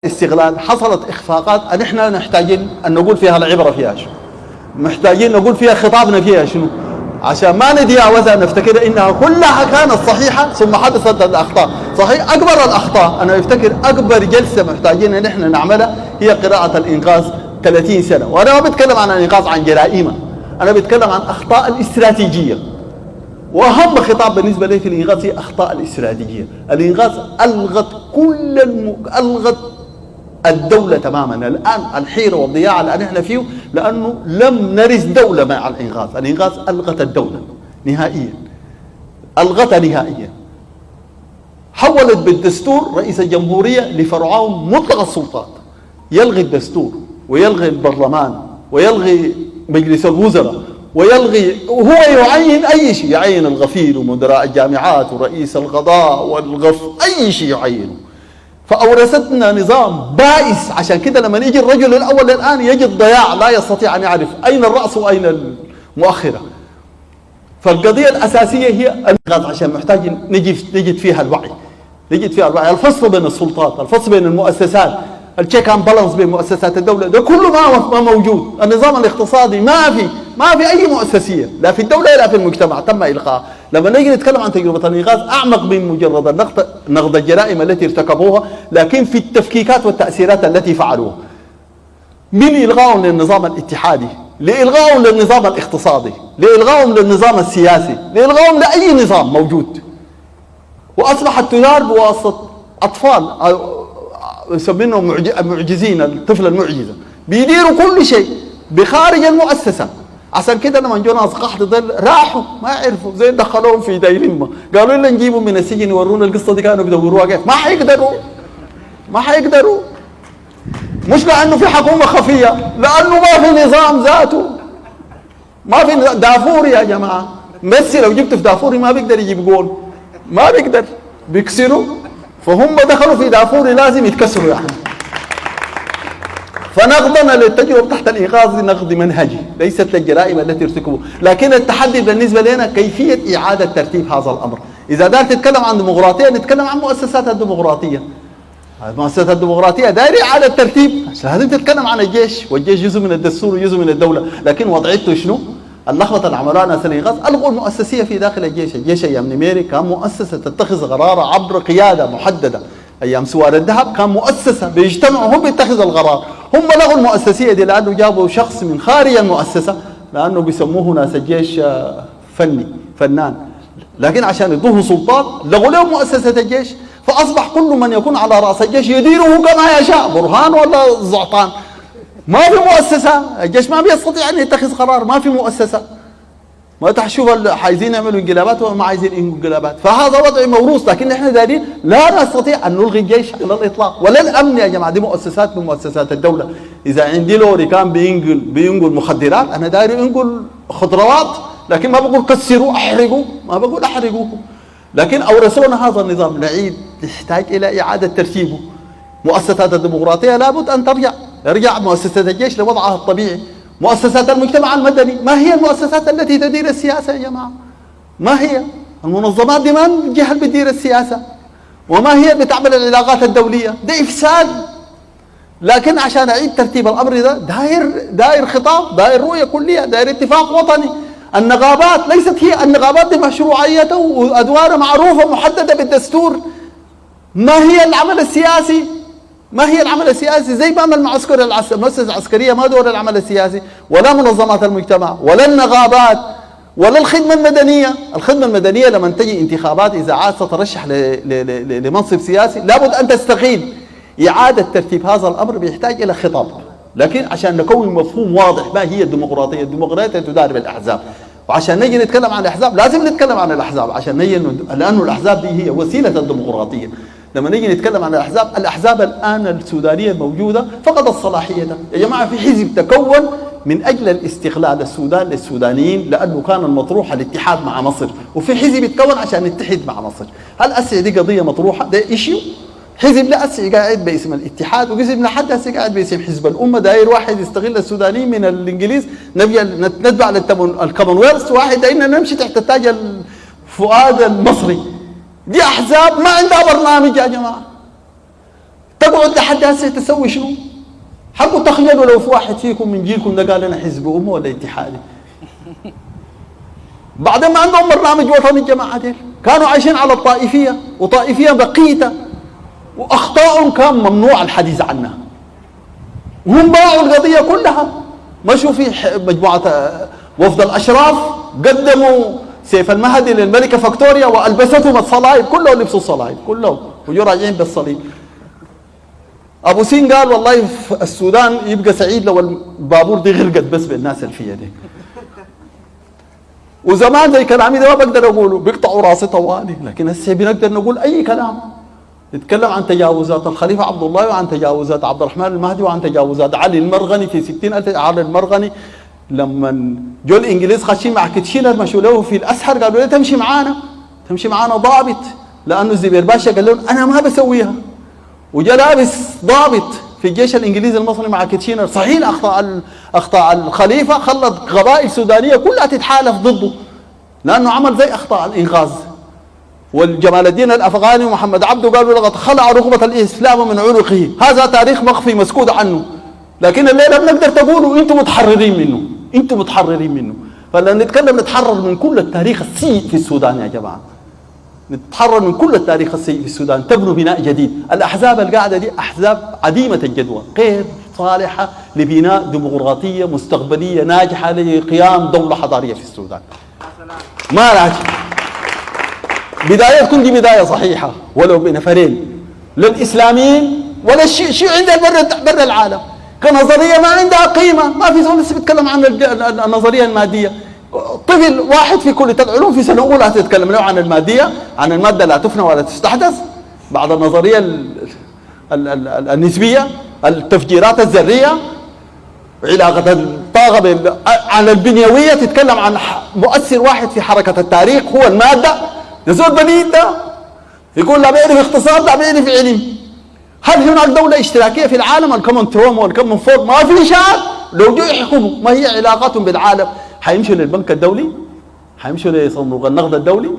استغلال حصلت إخفاقات أن إحنا محتاجين أن نقول فيها العبرة فيها شنو، محتاجين نقول فيها خطابنا فيها شنو، عشان ما نديعوزها نفتكر إنها كلها كانت صحيحة ثم حدثت الأخطاء. صحيح أكبر الأخطاء، أنا أفتكر أكبر جلسة محتاجين أن إحنا نعملها هي قراءة الإنقاذ 30 سنة. وأنا ما بتكلم عن الإنقاذ عن جرائمه، أنا بتكلم عن أخطاء الاستراتيجية. وأهم خطاب بالنسبة لي في الإنقاذ هي أخطاء الاستراتيجية. الإنقاذ ألغت ألغت الدولة تماما. الآن الحيرة والضياع اللي احنا فيه لأنه لم نرث دولة مع الإنقاذ. الإنقاذ ألغت الدولة نهائيا، ألغتها نهائيا. حولت بالدستور رئيس الجمهورية لفرعون مطلق السلطات، يلغي الدستور ويلغي البرلمان ويلغي مجلس الوزراء ويلغي، وهو يعين أي شيء، يعين الغفير ومدراء الجامعات ورئيس القضاء أي شيء يعينه. فأورثتنا نظام بائس. عشان كده لما يجي الرجل الأول الآن يجد ضياع، لا يستطيع أن يعرف أين الرأس وأين المؤخرة. فالقضية الأساسية هي الإنقاذ، عشان محتاج نجد فيها الوعي، نجد فيها الوعي، الفصل بين السلطات، الفصل بين المؤسسات، التشيك اند بالانس بين مؤسسات الدولة، ده كله ما موجود. النظام الاقتصادي ما في أي مؤسسية لا في الدولة لا في المجتمع تم إلغاء. لما نيجي نتكلم عن تجربة الإنقاذ أعمق من مجرد نقد الجرائم التي ارتكبوها، لكن في التفكيكات والتأثيرات التي فعلوها، من إلغائهم للنظام الاتحادي، لإلغائهم للنظام الاقتصادي، لإلغائهم للنظام السياسي، لإلغائهم لأي نظام موجود. وأصبحت تدار بواسطة أطفال يسمونهم معجزين، الطفل المعجزة، بيديروا كل شيء بخارج المؤسسة. عشان كده لما جو ناس قحط دل راحوا ما عرفوا، زي دخلوهم في دايلما، قالوا لنا نجيبهم من السجن يورونا القصة دي كانوا بيدوروها كيف. ما حيقدروا مش لأنه في حكومة خفية، لأنه ما في نظام ذاته، ما في دافوري يا جماعة. ميسي لو جبت في دافوري ما بيقدر يجيب جول، ما بيقدر، بيكسروا. فهم دخلوا في دافوري لازم يتكسروا يعني. فنقضنا للتجربة تحت الإنقاذ نقد منهجي، ليست للجرائم التي ارتكبوا، لكن التحدي بالنسبة لنا كيفية إعادة ترتيب هذا الأمر. إذا دار تتكلم عن ديمقراطية نتكلم عن مؤسسات الديمقراطية. المؤسسات الديمقراطية داير إعادة ترتيب، لازم تتكلم عن الجيش، والجيش جزء من الدستور وجزء من الدولة. لكن وضعيته شنو؟ اللخبطة اللي عملوها ناس الإنقاذ، ألغوا المؤسسية في داخل الجيش. الجيش أيام نميري كان مؤسسة تتخذ قرار عبر قيادة محددة. أيام سوار الذهب كان مؤسسة بيجتمعوا هم بيتخذوا القرار. هم لغوا المؤسسية دي لأنه جابوا شخص من خارج المؤسسة، لأنه بيسموه ناس الجيش فنان، لكن عشان يدوه سلطات لغوا لهم مؤسسة الجيش. فأصبح كل من يكون على رأس الجيش يديره كما يشاء، برهان ولا زعطان. ما في مؤسسة، الجيش ما بيستطيع أن يتخذ قرار، ما في مؤسسة. ما تشوف عايزين يعملوا انقلابات وما عايزين انقلابات. فهذا وضع موروث، لكن احنا دارين لا نستطيع ان نلغي الجيش على الاطلاق ولا الامن. يا جماعه دي مؤسسات من مؤسسات الدوله. اذا عندي لوري كان بينقل مخدرات، انا داري انقل خضروات، لكن ما بقول كسروا احرقوا، ما بقول احرقوه. لكن اورثونا هذا النظام، نعيد، نحتاج الى اعاده ترتيبه. مؤسسات الديمقراطيه لابد ان يرجع مؤسسه الجيش لوضعها الطبيعي. مؤسسات المجتمع المدني، ما هي المؤسسات التي تدير السياسة يا جماعة؟ ما هي؟ المنظمات دي ما الجهة اللي بتدير السياسة، وما هي اللي بتعمل العلاقات الدولية، ده إفساد. لكن عشان أعيد ترتيب الأمر ده داير خطاب، داير رؤية كلية، داير اتفاق وطني. النقابات ليست هي، النقابات دي مشروعيتها وأدوارها معروفة محددة بالدستور. ما هي العمل السياسي؟ ما هي العمل السياسي؟ زي ما المعسكر المؤسسة العسكرية ما دور العمل السياسي، ولا منظمات المجتمع، ولا النقابات، ولا الخدمة المدنية. الخدمة المدنية لما تجي انتخابات إذا عاد تترشح لمنصب سياسي لابد أن تستقيل. إعادة ترتيب هذا الأمر بيحتاج إلى خطاب. لكن عشان نكون مفهوم واضح ما هي الديمقراطية، الديمقراطية تدار بالأحزاب. وعشان نجي نتكلم عن الأحزاب لازم نتكلم عن الأحزاب، عشان نجي لأنه الأحزاب دي هي وسيلة الديمقراطية. لما نيجي نتكلم عن الأحزاب الآن السودانية الموجودة فقدت صلاحيتها. يا جماعة في حزب تكون من أجل الاستقلال السودان للسودانيين، لأنه كان المطروح الاتحاد مع مصر، وفي حزب يتكون عشان يتحد مع مصر. هل أسع دي قضية مطروحة؟ ده إيشيو. حزب لا أسع قاعد باسم الاتحاد، وحزب لحد أسع قاعد باسم حزب الأمة، داير واحد يستغل السودانيين من الإنجليز، نبي نتبع الكومنولث، واحد دايرنا نمشي تحت تاج الفؤاد المصري. دي أحزاب ما عندها برنامج يا جماعة. تقعد لحد هسه تسوي شنو؟ حقوا تخيلوا لو في واحد فيكم من جيلكم ده قال انا حزب امه ولا اتحادي. بعدين ما عندهم برنامج وطني الجماعه ديل، كانوا عايشين على الطائفيه، وطائفيه بقيته، واخطاء كان ممنوع الحديث عنها. وهم باعوا القضيه كلها، مشوا في مجموعه وفد الاشراف، قدموا سيف المهدي للملكه فكتوريا والبستهم الصلايب، كلهم لبسوا الصلايب كلهم وجوا راجعين بالصليب. ابو سين قال والله في السودان يبقى سعيد لو البابور دي غرقت بس بالناس اللي فيها دي. وزمان زي كلامي ده ما بقدر اقوله، بيقطعوا راسي طوالي، لكن هسه بنقدر نقول اي كلام. نتكلم عن تجاوزات الخليفه عبد الله، وعن تجاوزات عبد الرحمن المهدي، وعن تجاوزات علي المرغني في 60,000. علي المرغني لما جو الانجليز خاشين مع كيتشينر مشوا له في الاسحر، قالوا له تمشي معانا، تمشي معانا ضابط، لانه الزبير باشا قال لهم انا ما بسويها، وجا لابس ضابط في الجيش الانجليزي المصري مع كيتشينر. صحيح اخطاء الخليفه خلت قبائل سودانيه كلها تتحالف ضده، لانه عمل زي اخطاء الانغاز. والجمال الدين الافغاني ومحمد عبده قالوا لقد خلع رغبه الاسلام من عنقه، هذا تاريخ مخفي مسكوت عنه، لكن الليله بنقدر تقولوا انتم متحررين منه، انتم متحررين منه. فلما نتكلم نتحرر من كل التاريخ السيء في السودان يا جماعه، نتحرر من كل التاريخ السيء في السودان، تبنوا بناء جديد. الاحزاب القاعده دي احزاب عديمه الجدوى، غير صالحه لبناء ديمقراطيه مستقبليه ناجحه لقيام دوله حضاريه في السودان. ما راجع بدايه تكون دي بدايه صحيحه ولو بنفرين للاسلاميين ولا الشيء عندها برا العالم كنظريه ما عندها قيمه. ما في زول لسه بيتكلم عن النظريه الماديه. طفل واحد في كليه العلوم في سنه اولى تتكلم له عن الماديه، عن الماده لا تفنى ولا تستحدث، بعد النظريه النسبيه، التفجيرات الذريه، علاقه الطاقه عن البنيويه، تتكلم عن مؤثر واحد في حركه التاريخ هو الماده. يزول بليد ده يقول لا بيعرف اقتصاد لا بيعرف علم. هل هناك دولة اشتراكية في العالم؟ الكومن تروما والكومن فورد ما في شعب لو جو يحكموا. ما هي علاقاتهم بالعالم؟ حيمشوا للبنك الدولي، حيمشوا لصندوق النقد الدولي،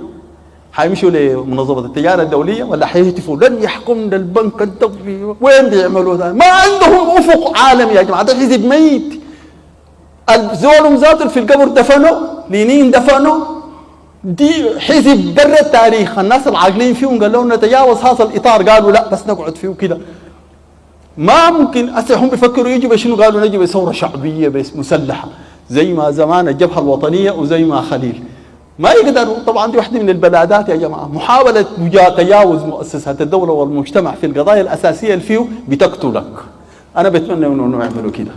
حيمشوا لمنظمة التجارة الدولية، ولا حيهتفوا لن يحكمنا البنك الدولي؟ وين بيعملوا ده؟ ما عندهم افق عالمي يا جماعة، ده حزب ميت. الزول ذاته في القبر دفنوا، لينين دفنوا، دي حزب برا التاريخ. الناس العاقلين فيهم قالوا نتجاوز هذا الاطار، قالوا لا بس نقعد فيه كده. ما ممكن هسه هم بيفكروا يجوا بشنو؟ قالوا نجي بثوره شعبيه بس مسلحه زي ما زمان الجبهه الوطنيه وزي ما خليل. ما يقدروا. طبعا دي واحده من البلادات يا جماعه، محاوله تجاوز مؤسسات الدوله والمجتمع في القضايا الاساسيه اللي فيه بتقتلك. انا بتمنى انه يعملوا كده.